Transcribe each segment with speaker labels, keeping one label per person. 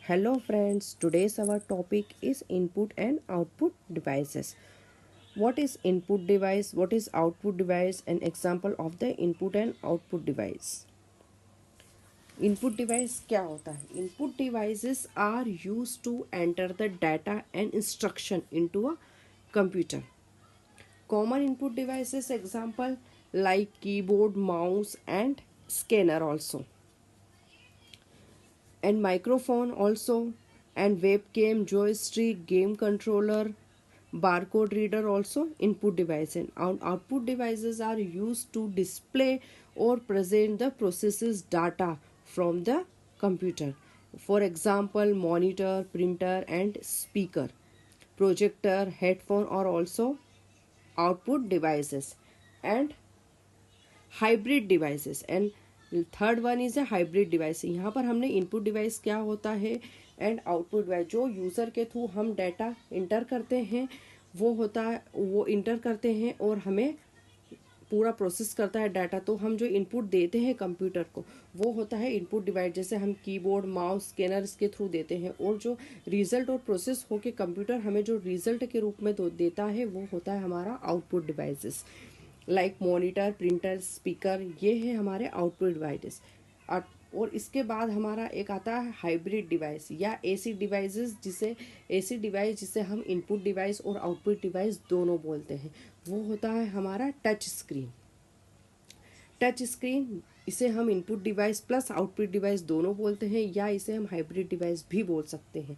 Speaker 1: Hello friends, today's our topic is input and output devices. What is input device? What is output device? An example of the input and output device. Input device क्या होता है? Input devices are used to enter the data and instruction into a computer. Common input devices example like keyboard, mouse and scanner also. And microphone also, and webcam, joystick, game controller, barcode reader also input device. And output devices are used to display or present the processes data from the computer. For example, monitor, printer and speaker, projector, headphone are also output devices. And hybrid devices and third one is a hybrid device. यहाँ पर हमने input device क्या होता है and output device जो user के through हम data inter करते हैं वो होता है, वो इंटर करते हैं और हमें पूरा प्रोसेस करता है डाटा. तो हम जो इनपुट देते हैं कंप्यूटर को वो होता है इनपुट डिवाइस. जैसे हम कीबोर्ड, माउस, स्कैनर इसके थ्रू देते हैं और जो रिजल्ट और प्रोसेस होके कंप्यूटर हमें जो रिजल्ट के रूप में देता है वो होता है हमारा output devices. Like monitor, printer, speaker, ये है हमारे आउटपुट डिवाइसेस. और इसके बाद हमारा एक आता है हाइब्रिड डिवाइस या एसी डिवाइसेस, जिसे एसी डिवाइस जिसे हम इनपुट डिवाइस और आउटपुट डिवाइस दोनों बोलते हैं. वो होता है हमारा टच स्क्रीन. टच स्क्रीन इसे हम input device plus output device दोनों बोलते हैं या इसे हम हाइब्रिड डिवाइस भी बोल सकते हैं.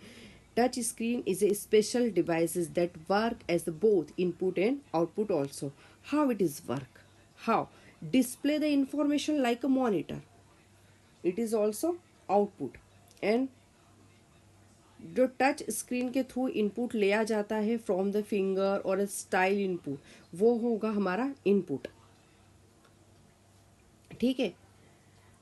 Speaker 1: Touch screen is a special devices that work as both input and output also. How it is work? How? Display the information like a monitor. It is also output. And जो touch screen के through input लिया जाता है from the finger और stylus input वो होगा हमारा input. ठीक है.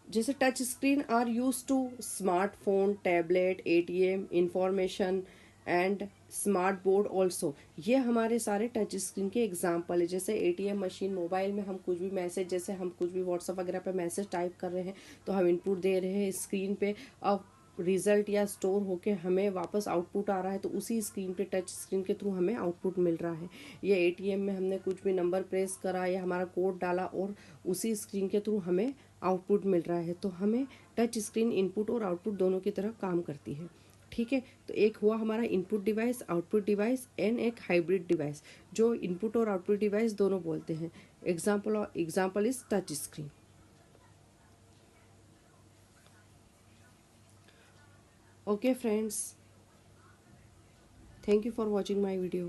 Speaker 1: जैसे touch screen are use to smartphone, tablet, ATM, information and smart board also. ये हमारे सारे टच स्क्रीन के एग्जाम्पल है. जैसे एटीएम मशीन, मोबाइल में हम कुछ भी मैसेज, जैसे हम कुछ भी व्हाट्सअप वगैरह पे मैसेज टाइप कर रहे हैं तो हम इनपुट दे रहे हैं स्क्रीन पे. अब रिजल्ट या स्टोर होके हमें वापस आउटपुट आ रहा है तो उसी स्क्रीन पे टच स्क्रीन के थ्रू हमें आउटपुट मिल रहा है. या एटीएम में हमने कुछ भी नंबर प्रेस करा या हमारा कोड डाला और उसी स्क्रीन के थ्रू हमें आउटपुट मिल रहा है. तो हमें टच स्क्रीन इनपुट और आउटपुट दोनों की तरह काम करती है. ठीक है. तो एक हुआ हमारा input device, output device and एक हाइब्रिड डिवाइस जो इनपुट और आउटपुट डिवाइस दोनों बोलते हैं. Example is touch screen. Okay friends, thank you for watching my video.